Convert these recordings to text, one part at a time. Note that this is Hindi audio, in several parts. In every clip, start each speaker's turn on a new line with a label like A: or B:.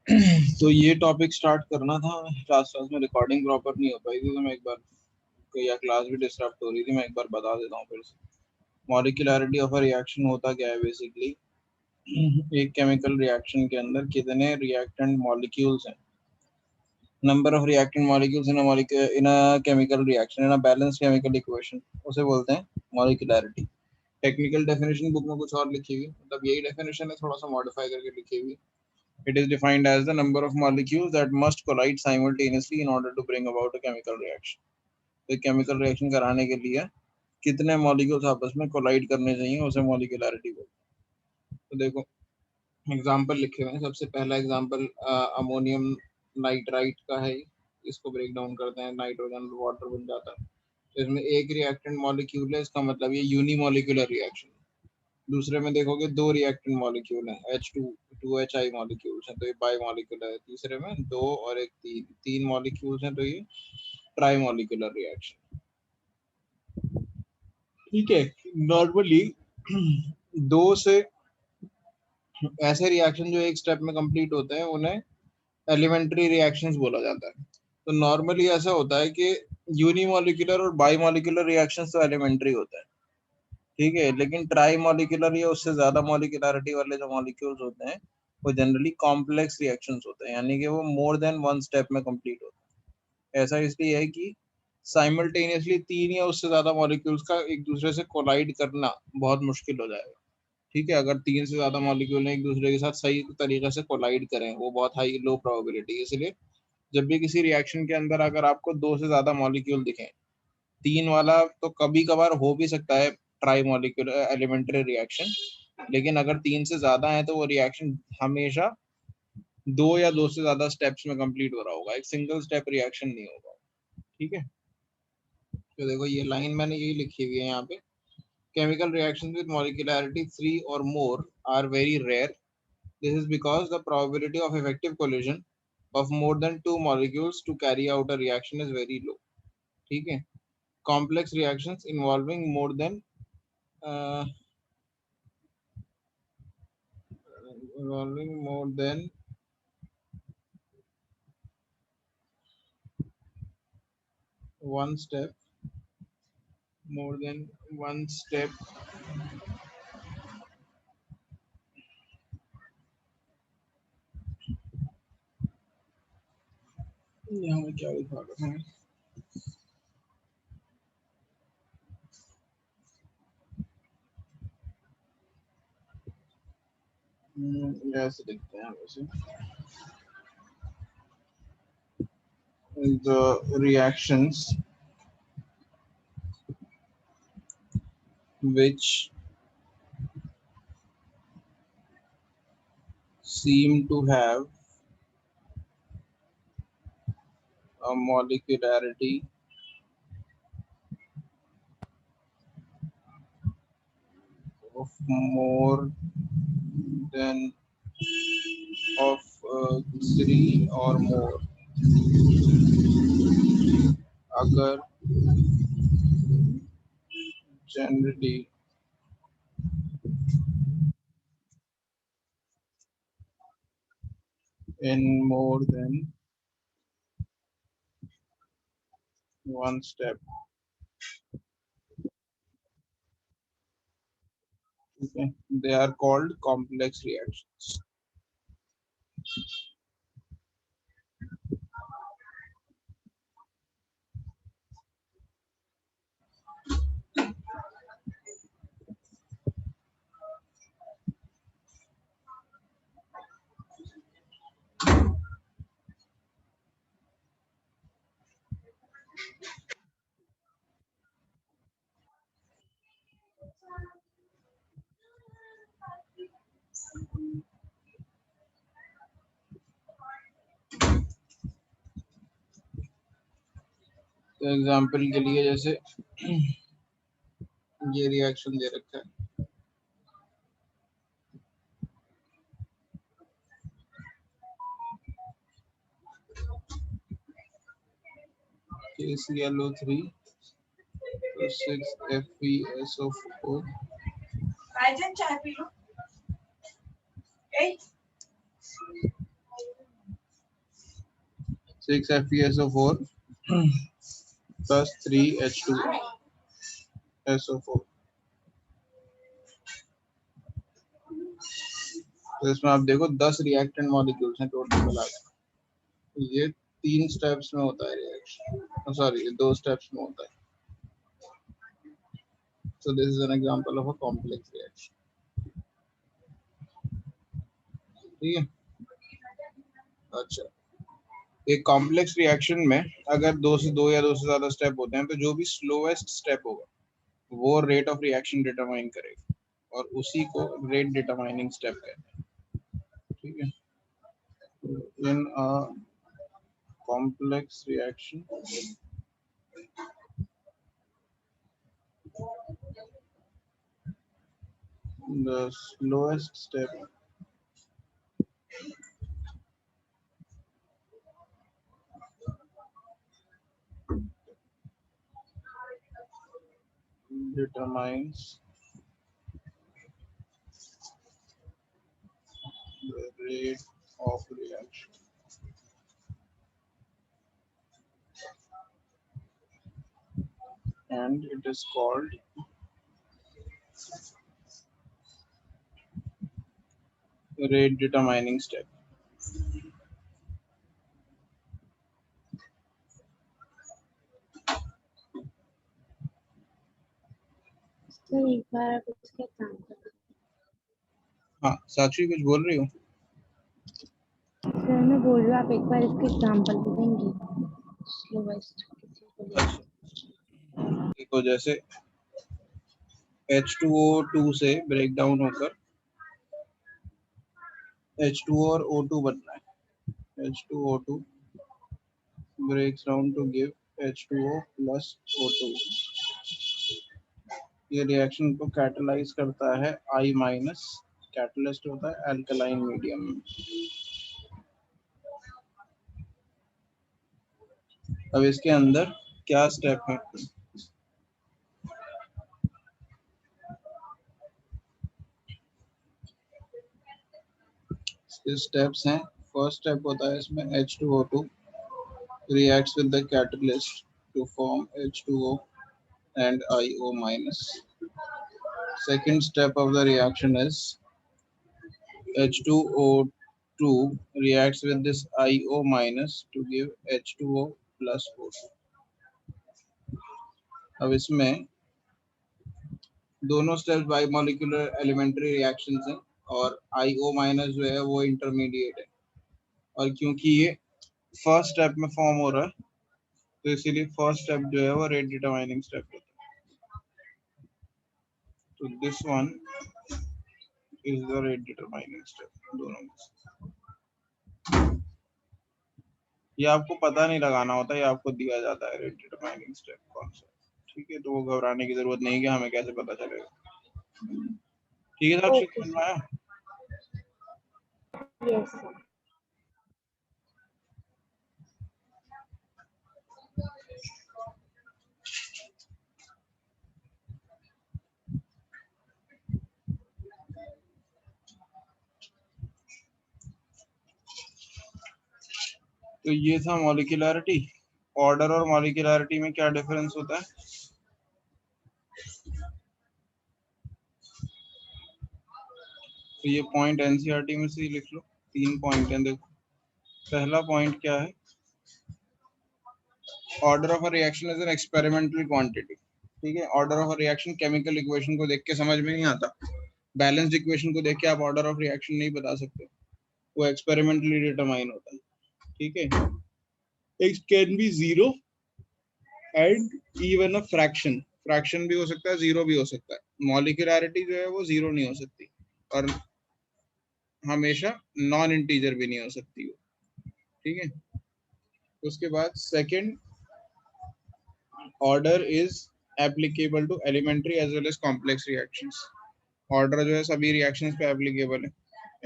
A: तो ये टॉपिक स्टार्ट करना था। क्लास क्लास में रिकॉर्डिंग प्रॉपर नहीं हो पाई थी, तो मैं एक बार, या क्लास भी डिस्टर्ब हो रही थी, मैं एक बार बता देता हूँ फिर से। मॉलिक्यूलरिटी ऑफ अ रिएक्शन होता क्या है बेसिकली। एक केमिकल रिएक्शन के अंदर कितने रिएक्टेंट मॉलिक्यूल्स हैं, number of reactant molecules in a chemical reaction in a balance chemical equation, उसे बोलते हैं मॉलिक्यूलरिटी। टेक्निकल डेफिनेशन बुक में कुछ और लिखी हुई, मतलब यही डेफिनेशन है, थोड़ा सा मॉडिफाई करके लिखी हुई। It is defined as the number of molecules that must collide simultaneously in order to bring about a chemical reaction. तो केमिकल रिएक्शन कराने के लिए कितने मॉलिक्यूल्स आपस में कोलाइड करने चाहिए, उसे मॉलिक्यूलरिटी बोलते हैं। तो देखो एग्जांपल लिखे हुए हैं। सबसे पहला एग्जांपल अमोनियम नाइट्राइट का है। इसको ब्रेक डाउन करते हैं, नाइट्रोजन वाटर बन जाता है। तो इसमें एक रिएक्टेंट मॉलिक्यूल है, इसका मतलब ये यूनिमोलिकुलर रिएक्शन। दूसरे में देखोगे दो रिएक्टेंट मॉलिक्यूल हैं, H2 2HI मॉलिक्यूल्स हैं, तो ये बाई मॉलिक्यूलर है। तीसरे में दो और एक तीन मॉलिक्यूल्स हैं, तो ये ट्राई मॉलिक्यूलर रिएक्शन। ठीक है। नॉर्मली दो से ऐसे रिएक्शन जो एक स्टेप में कंप्लीट होते हैं उन्हें एलिमेंट्री रिएक्शंस बोला जाता है। तो नॉर्मली ऐसा होता है कि यूनिमोलिकुलर और बाई मॉलिक्यूलर रिएक्शंस तो एलिमेंट्री होता है, ठीक है, लेकिन ट्राई मॉलिक्यूलर या उससे ज्यादा मॉलिक्यूलरिटी वाले जो मॉलिक्यूल्स होते हैं वो जनरली कॉम्प्लेक्स रिएक्शंस होते हैं, यानी कि वो मोर देन वन स्टेप में कंप्लीट होते हैं। ऐसा इसलिए है कि साइमल्टेनियसली तीन या उससे ज्यादा मॉलिक्यूल्स का एक दूसरे से कोलाइड करना बहुत मुश्किल हो जाएगा। ठीक है, अगर तीन से ज्यादा मॉलिक्यूल एक दूसरे के साथ सही तरीके से कोलाइड करें, वो बहुत हाई लो प्रोबेबिलिटी। इसलिए जब भी किसी रिएक्शन के अंदर अगर आपको दो से ज्यादा मॉलिक्यूल दिखें, तीन वाला तो कभी कभार हो भी सकता है ट्राई मॉलिक्यूलर एलिमेंट्री रिएक्शन, लेकिन अगर तीन से ज्यादा है तो वो रिएक्शन हमेशा दो या दो से ज्यादा स्टेप्स में कंप्लीट हो रहा होगा, एक सिंगल स्टेप रिएक्शन नहीं होगा। ठीक है, तो देखो ये लाइन मैंने यही लिखी हुई है यहाँ पे। केमिकल रिएक्शन विद मॉलिक्यूलरिटी 3 और more are very rare. This is because the probability of effective collision of more than two molecules to carry out a reaction is very low. ठीक है, complex reactions involving uh, more than one step, more than one step यहाँ में क्या लिखा रखा है, ऐसे लिखते हैं वैसे। The reactions which seem to have a molecularity of more than of 3 or more, अगर generally in more than one step, okay, they are called complex reactions. तो एग्जाम्पल के लिए जैसे ये रिएक्शन दे रखा है, KClO3 तो 6FeSO4
B: चाय P low.
A: 6FeSO4 plus 3H2SO4। तो इसमें आप देखो 10 रिएक्टेंट मॉलिक्यूल्स हैं टोटल मिला के। ये 3 स्टेप्स में होता है रिएक्शन, सॉरी 2 स्टेप्स में होता है। So this is an example of a complex reaction। ठीक है। अच्छा, एक कॉम्प्लेक्स रिएक्शन में अगर 2 या 2 से ज्यादा स्टेप होते हैं तो जो भी स्लोएस्ट स्टेप होगा वो रेट ऑफ रिएक्शन डिटरमाइन करेगा और उसी को रेट डिटरमाइनिंग स्टेप कहते हैं। ठीक है। In a complex reaction the slowest step determines the rate of reaction। And it is called rate determining step।
B: Sir एक बार आप इसके एग्जांपल।
A: हाँ साक्षी कुछ बोल रही हो?
B: सर मैं बोल रही हूँ आप एक बार इसके एग्जांपल देंगे स्लोएस्ट किसी को ले।
A: देखो जैसे H2O2 से ब्रेक डाउन होकर H2O और O2 बनना है। H2O2 breaks down to give H2O plus O2। ये रिएक्शन को कैटलाइज करता है I माइनस, कैटलिस्ट होता है अल्कलाइन मीडियम। अब इसके अंदर क्या स्टेप है? स्टेप्स हैं। फर्स्ट स्टेप होता है इसमें H2O2 reacts with the catalyst to form H2O and IO minus। Second step of the reaction is H2O2 reacts with this IO minus to give H2O plus O2। अब इसमें दोनों स्टेप्स बाइमॉलिक्यूलर एलिमेंट्री रिएक्शंस हैं और IO माइनस जो है वो इंटरमीडिएट है। और क्योंकि ये फर्स्ट स्टेप में फॉर्म हो रहा है तो इसीलिए फर्स्ट स्टेप जो है वो रेट डिटरमाइनिंग स्टेप होता है। तो this one is the rate determining step दोनों में। ये आपको पता नहीं लगाना होता, ये आपको दिया जाता है रेट डिटरमाइनिंग स्टेप कौन सा। ठीक है, तो वो घबराने की जरूरत नहीं कि हमें कैसे पता चलेगा। ठीक है साक्षी, समझ में आया?
B: Yes sir.
A: तो ये था मॉलिक्यूलैरिटी। ऑर्डर और मॉलिक्यूलैरिटी में क्या डिफरेंस होता है? तो ये पॉइंट एनसीईआरटी में से ही लिख लो। 3 पॉइंट हैं देखो। पहला पॉइंट क्या है? Order of a reaction is an experimental quantity. ठीक है, order of a reaction chemical equation को देख के समझ में नहीं आता। बैलेंस्ड इक्वेशन को देख के आप ऑर्डर ऑफ रिएक्शन नहीं बता सकते, वो एक्सपेरिमेंटली डिटरमाइन होता है। ठीक है, X can be 0 and even a fraction. Fraction भी हो सकता है, 0 भी हो सकता है। मॉलिक्यूलैरिटी जो है वो 0 नहीं हो सकती और हमेशा नॉन इंटीजर भी नहीं हो सकती वो। ठीक है, उसके बाद second, order is applicable to elementary as well as complex reactions. Order जो है सभी रिएक्शंस पे एप्लीकेबल है,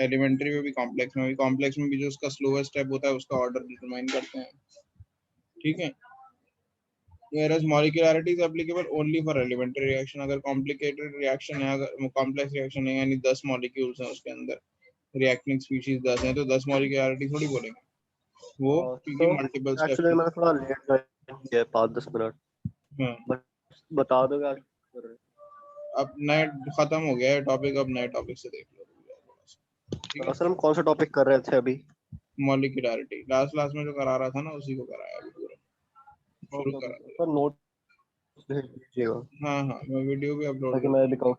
A: एलिमेंट्री में भी कॉम्प्लेक्स में भी। कॉम्प्लेक्स में भी जो उसका स्लोएस्ट स्टेप होता है उसका ऑर्डर डिटरमाइन करते हैं। ठीक है, whereas molecularity is applicable only for elementary reaction। अगर complicated reaction है, अगर complex reaction है, यानी 10 molecules हैं उसके अंदर, reacting species 10 हैं, तो 10 molecularity थोड़ी बोलेंगे। वो क्योंकि
C: तो
A: मल्टीपल स्टेप्स
C: एक्चुअली
A: हैं।
C: मैंने थोड़ा लेट ज्वाइन किया है, 5-10 मिनट।
A: हाँ,
C: बट बता दो क्या कर रहे
A: अब नए खत्म हो गया है टॉपिक, अब नए टॉपिक से देख लो थोड़ा सा, ठीक
C: हो।
A: है।
C: असल हम कौन सा टॉपिक कर रहे थे अभी?
A: मॉलिक्यूलरिटी लास्ट क्लास में जो करा रहा था ना, उसी को कराया अभी पूरा, शुरू
C: ओके
A: करा
C: ओके,
A: दिया।
C: तो नोट भेज दीजिएगा
A: हाँ हाँ, मैं वीडियो भी अपलोड
C: ताकि
A: कर
C: मैं
A: दूंगा,
C: दिखाऊँ।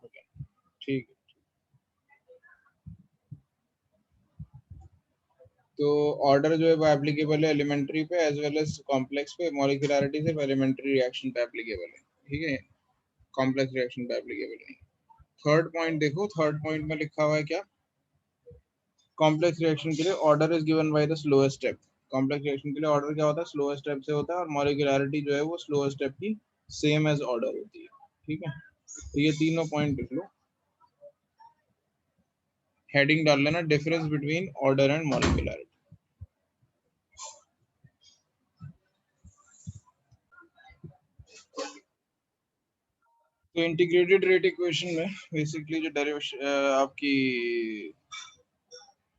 A: ठीक है। तो ऑर्डर जो है वो एप्लीकेबल है एलिमेंट्री पे एज वेल एज कॉम्प्लेक्स पे, मॉलिक्यूलरिटी सिर्फ एलिमेंट्री रिएक्शन पे एप्लीकेबल है, ठीक है, कॉम्प्लेक्स रिएक्शन पे एप्लीकेबल नहीं। थर्ड पॉइंट देखो, थर्ड पॉइंट में लिखा हुआ है क्या, कॉम्प्लेक्स रिएक्शन के लिए order is given by the slowest step. Complex reaction के लिए ऑर्डर क्या होता है, स्लोएस्ट स्टेप से होता है, और मॉलिक्यूलरिटी जो है वो स्लोएस्ट स्टेप की सेम एज ऑर्डर होती है, ठीक है। तो ये तीनों पॉइंट लिख लो, हेडिंग डाल लेना difference between order and molecularity. तो इंटीग्रेटेड रेट इक्वेशन में बेसिकली जो डेरिवेशन आपकी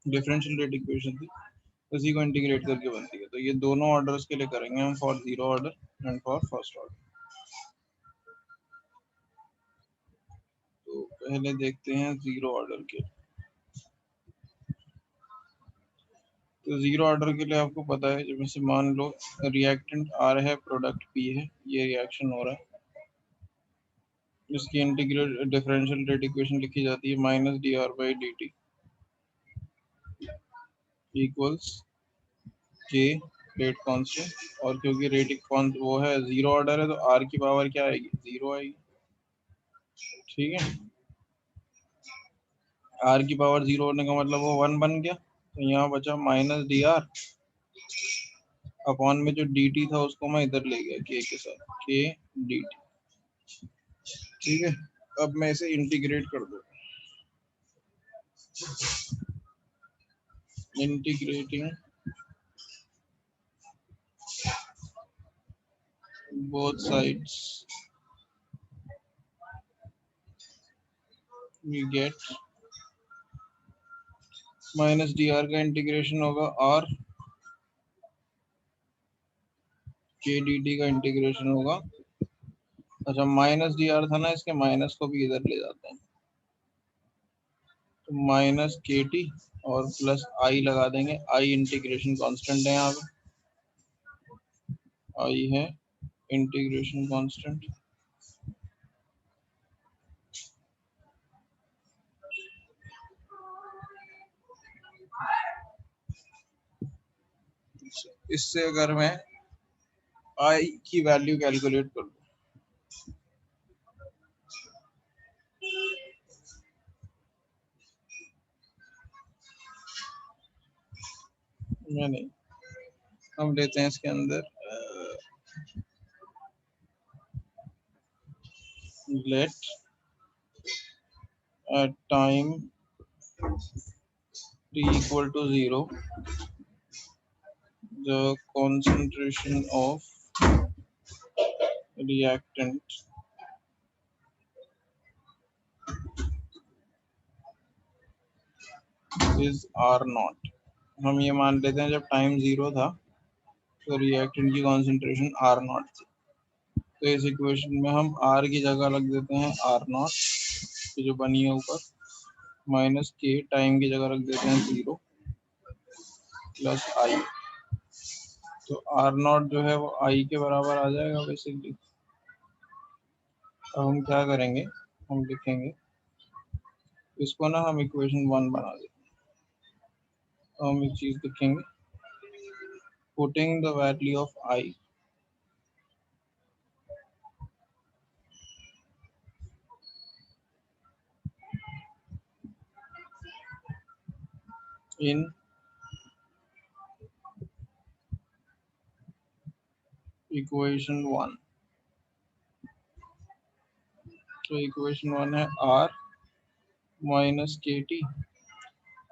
A: डिफरेंशियल रेट इक्वेशन थी, उसी को इंटीग्रेट करके बनती है। तो ये दोनों ऑर्डर्स के लिए करेंगे हम, for zero order and for first order. तो पहले देखते हैं जीरो ऑर्डर के। तो जीरो ऑर्डर के लिए आपको पता है, जब से मान लो रिएक्टेंट आर है, प्रोडक्ट पी है, ये रिएक्शन हो रहा है, इसकी इंटीग्रेट डिफरेंशियल रेट इक्वेशन लिखी जाती है minus D R by D T equals के रेट कांस्टेंट। और क्योंकि रेट वो है जीरो ऑर्डर है, तो आर की पावर क्या आएगी, जीरो आएगी, ठीक है। आर की पावर जीरो होने का मतलब वो वन बन गया, तो यहाँ बचा माइनस डी आर अपॉन में जो डी टी था उसको मैं इधर ले गया के के साथ, के डी टी, ठीक है। अब मैं इसे इंटीग्रेट कर दूँ, integrating both sides we get minus D are का इंटीग्रेशन होगा आर, के डी टी का इंटीग्रेशन होगा, अच्छा माइनस डी आर था ना, इसके माइनस को भी इधर ले जाते हैं, तो माइनस के टी और प्लस आई लगा देंगे। आई इंटीग्रेशन कांस्टेंट है, यहाँ पे आई है इंटीग्रेशन कांस्टेंट। इससे अगर मैं आई की वैल्यू कैलकुलेट कर दूं, मैं नहीं, हम लेते हैं इसके अंदर late at time t equal to 0 the concentration of reactant is R naught। हम ये मान लेते हैं जब टाइम जीरो था तो रिएक्टेंट की कॉन्सेंट्रेशन R naught थी, तो इस इक्वेशन में हम R की जगह रख देते हैं R naught जो बनी है ऊपर, माइनस के टाइम की जगह रख देते हैं 0 प्लस आई। तो R naught जो है वो I के बराबर आ जाएगा बेसिकली। अब हम क्या करेंगे, हम लिखेंगे इसको ना, हम इक्वेशन 1 बना देंगे। हम एक चीज लिखेंगे, putting the value of I in equation 1। तो इक्वेशन 1 है आर माइनस के टी,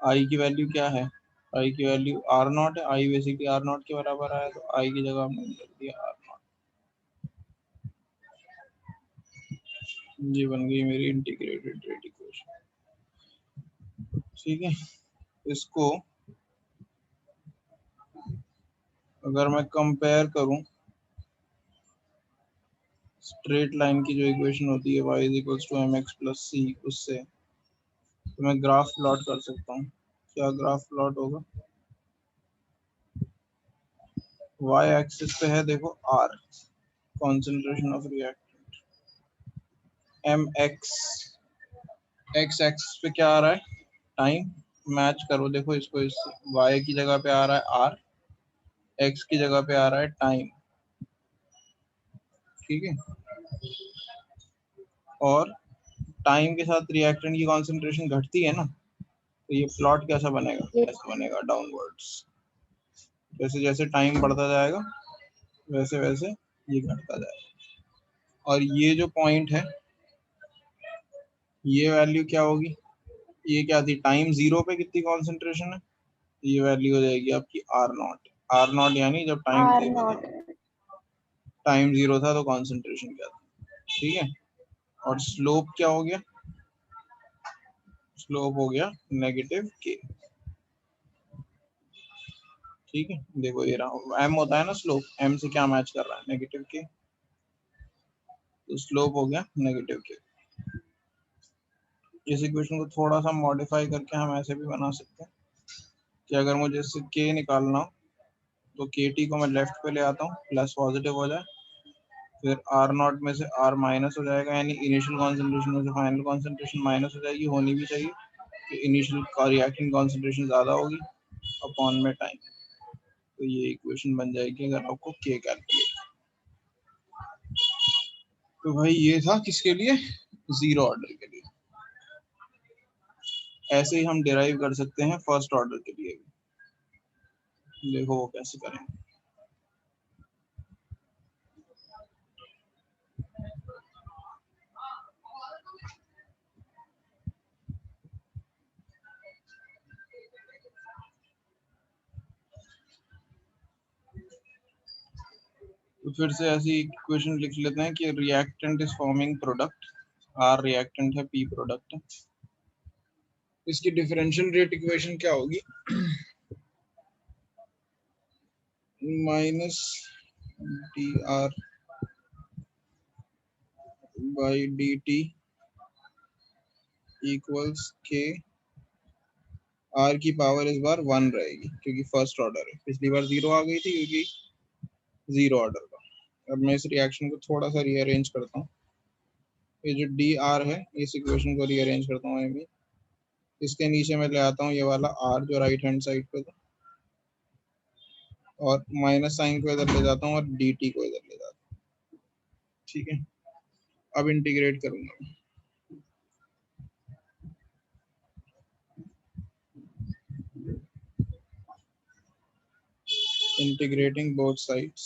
A: आई की वैल्यू क्या है, आई की वैल्यू आर नॉट है, आई बेसिकली आर नॉट के बराबर आया, तो आई की जगह हमने रख दिया आर नॉट। ये बन गई मेरी इंटीग्रेटेड रेट इक्वेशन, ठीक है। इसको अगर मैं कंपेयर करूं स्ट्रेट लाइन की जो इक्वेशन होती है y is equals to mx plus C, उससे तो मैं ग्राफ प्लॉट कर सकता हूँ। क्या ग्राफ प्लॉट होगा? y एक्सिस पे है देखो r, concentration of reactant, mx, x axis पे क्या आ रहा है? टाइम। मैच करो देखो इसको, इस y की जगह पे आ रहा है r, x की जगह पे आ रहा है टाइम, ठीक है। और टाइम के साथ रिएक्टेंट की कॉन्सेंट्रेशन घटती है ना, तो ये प्लॉट कैसा बनेगा?
B: ये
A: ऐसा बनेगा डाउनवर्ड्स। जैसे जैसे टाइम बढ़ता जाएगा वैसे वैसे ये घटता जाएगा। और ये जो पॉइंट है, ये वैल्यू क्या होगी? ये क्या थी? टाइम जीरो पे कितनी कॉन्सेंट्रेशन है? ये वैल्यू हो जाएगी आपकी आर नॉट। आर नॉट यानी जब टाइम
B: आर
A: जीरो था,
B: नॉट।
A: टाइम जीरो था तो कॉन्सेंट्रेशन क्या था, ठीक है। और स्लोप क्या हो गया? स्लोप हो गया नेगेटिव के, ठीक है। देखो ये रहा, एम होता है ना स्लोप, एम से क्या मैच कर रहा है? नेगेटिव के, तो स्लोप हो गया नेगेटिव के। इस इक्वेशन को थोड़ा सा मॉडिफाई करके हम ऐसे भी बना सकते हैं कि अगर मुझे इससे के निकालना हो तो के टी को मैं लेफ्ट पे ले आता हूँ, प्लस पॉजिटिव हो जाए, फिर आर नॉट में से आर माइनस हो जाएगा, यानी इनिशियल कॉन्सेंट्रेशन में से फाइनल कॉन्सेंट्रेशन माइनस हो जाएगी, होनी भी चाहिए कि इनिशियल रिएक्टिंग कॉन्सेंट्रेशन ज़्यादा होगी अपॉन में टाइम। तो ये इक्वेशन बन जाएगी अगर आपको के कैलकुलेट। तो भाई ये था किसके लिए? जीरो ऑर्डर के लिए। ऐसे ही हम डिराइव कर सकते हैं फर्स्ट ऑर्डर के लिए भी। देखो वो कैसे करेंगे। तो फिर से ऐसी इक्वेशन लिख लेते हैं कि reactant is forming product, R reactant है, पी प्रोडक्ट है। इसकी डिफरेंशियल रेट इक्वेशन क्या होगी? Minus D R by D T equals K, R की पावर इस बार 1 रहेगी क्योंकि फर्स्ट ऑर्डर है, पिछली बार 0 आ गई थी क्योंकि जीरो ऑर्डर का। अब मैं इस रिएक्शन को थोड़ा सा रीअरेंज करता हूँ। ये जो डी आर है इस इक्वेशन को रीअरेंज करता हूँ मैं, इसके नीचे मैं ले आता हूँ ये वाला आर जो राइट हैंड साइड पे था, और माइनस साइन को इधर ले जाता हूँ और डी टी को इधर ले जाता हूँ, ठीक है। अब इंटीग्रेट करूंगा मैं। Integrating both sides,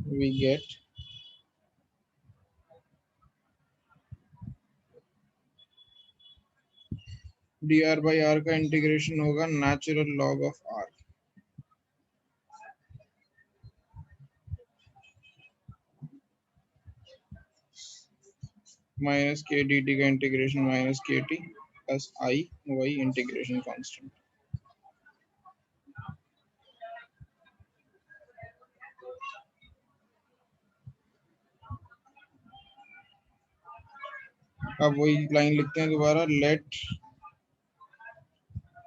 A: we get dr by r का इंटीग्रेशन होगा natural log of r minus के डी टी का इंटीग्रेशन माइनस के टी प्लस आई वाई इंटीग्रेशन कांस्टेंट। अब वही लाइन लिखते हैं दोबारा, लेट,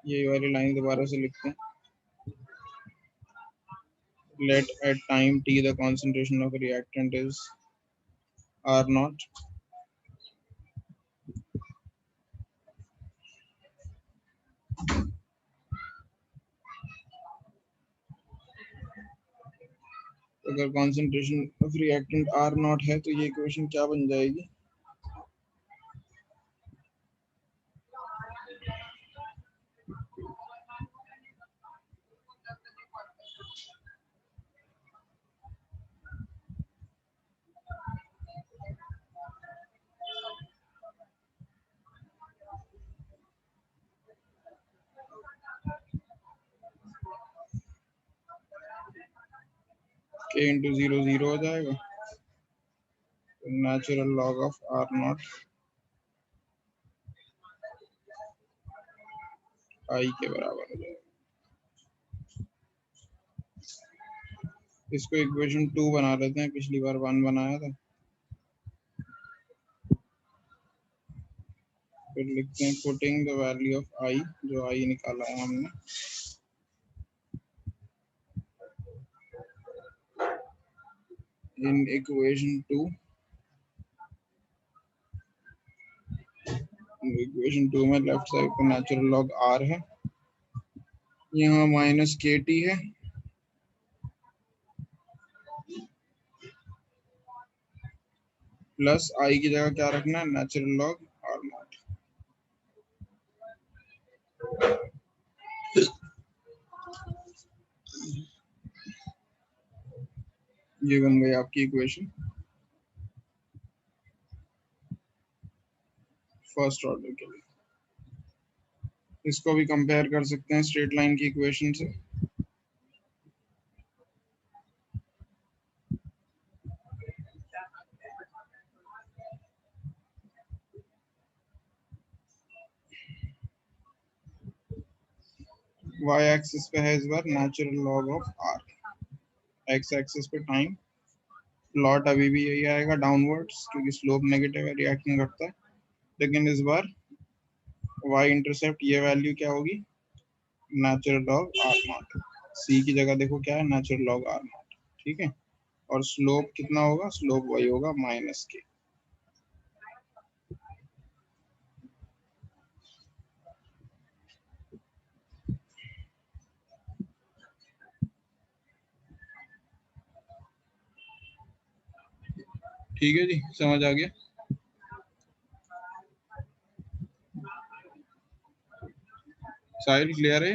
A: ये वाली लाइन दोबारा से लिखते हैं, let at time t the concentration of a reactant is r naught अगर concentration of reactant r naught है तो ये इक्वेशन क्या बन जाएगी? k इंटू जीरो जीरो हो जाएगा, natural log of r naught i के बराबर हो जाएगा। इसको इक्वेशन 2 बना लेते हैं, पिछली बार 1 बनाया था। फिर लिखते हैं पुटिंग द वैल्यू ऑफ आई, जो आई निकाला है हमने, इन इक्वेशन 2। इक्वेशन 2 में लेफ्ट साइड पर नेचुरल लॉग आर है, यहाँ माइनस के टी है, प्लस आई की जगह क्या रखना है, नेचुरल लॉग आर नॉट। ये बन गई आपकी इक्वेशन फर्स्ट ऑर्डर के लिए। इसको भी कंपेयर कर सकते हैं स्ट्रेट लाइन की इक्वेशन से। y एक्सिस पे है इस बार natural log of r, x axis पे टाइम, प्लॉट अभी भी यही आएगा डाउनवर्ड्स, क्योंकि स्लोप नेगेटिव है, रिएक्शन घटता है। लेकिन इस बार y इंटरसेप्ट ये वैल्यू क्या होगी, natural log r not. c की जगह देखो क्या है, नेचुरल लॉग r नॉट, ठीक है। और स्लोप कितना होगा, स्लोप वही होगा माइनस के। ठीक है जी, समझ आ गया। साहिल क्लियर है?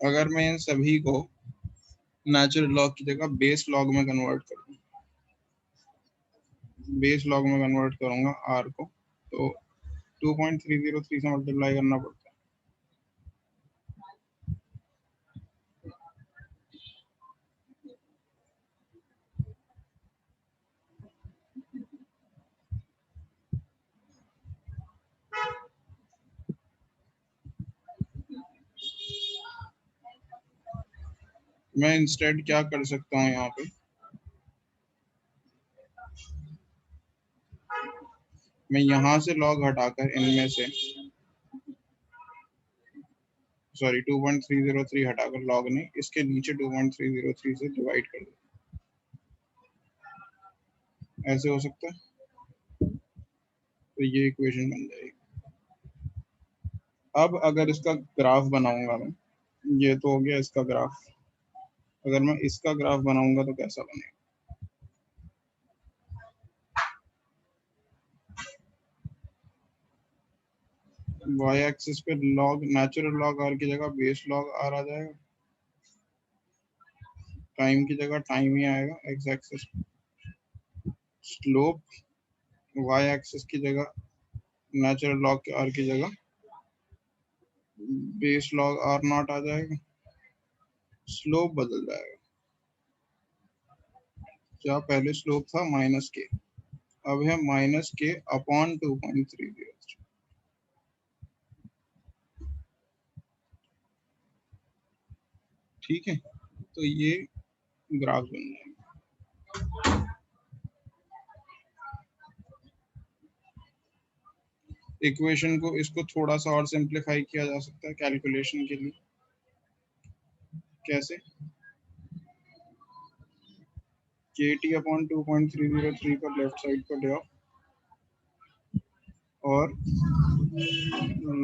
A: अगर मैं इन सभी को नेचुरल लॉग की जगह बेस लॉग में कन्वर्ट करूँ, बेस लॉग में कन्वर्ट करूंगा आर को, तो 2.303 से मल्टीप्लाई करना पड़ता है। मैं इंस्टेड क्या कर सकता हूँ यहाँ पे, मैं यहाँ से लॉग हटाकर इनमें से, सॉरी 2.303 हटाकर लॉग नहीं, इसके नीचे 2.303 से डिवाइड कर दो, ऐसे हो सकता है। तो ये इक्वेशन बन जाएगी। अब अगर इसका ग्राफ बनाऊंगा मैं, ये तो हो गया इसका ग्राफ, अगर मैं इसका ग्राफ बनाऊंगा तो कैसा बनेगा, y एक्सिस पे लॉग नेचुरल लॉग आर की जगह बेस लॉग आर आ जाएगा, टाइम की जगह टाइम ही आएगा x axis, slope y axis की जगह नेचुरल लॉग के आर की जगह बेस लॉग आर नॉट आ जाएगा, स्लोप बदल जाएगा। क्या पहले स्लोप था माइनस के, अब है माइनस के अपॉन 2.303। ठीक है, तो ये ग्राफ बन जाएगा। इक्वेशन को, इसको थोड़ा सा और सिंप्लीफाई किया जा सकता है कैलकुलेशन के लिए। कैसे, के टी अपॉन 2.303 पर लेफ्ट साइड पर ले आओ और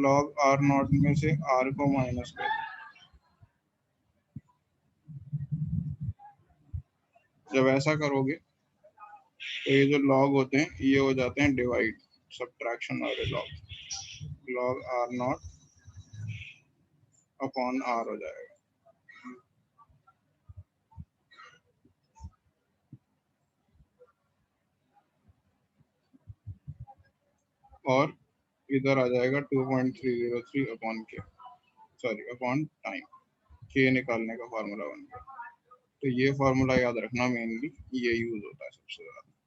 A: लॉग आर नॉट में से आर को माइनस कर दो। जब ऐसा करोगे तो ये जो लॉग होते हैं ये हो जाते हैं डिवाइड, सब्ट्रैक्शन वाले log, log R not upon R हो जाएगा। और इधर आ जाएगा 2.303 अपॉन के, सॉरी अपॉन टाइम, के निकालने का फॉर्मूला बन गया। तो ये फॉर्मूला याद रखना, मेनली ये यूज होता है सबसे ज्यादा।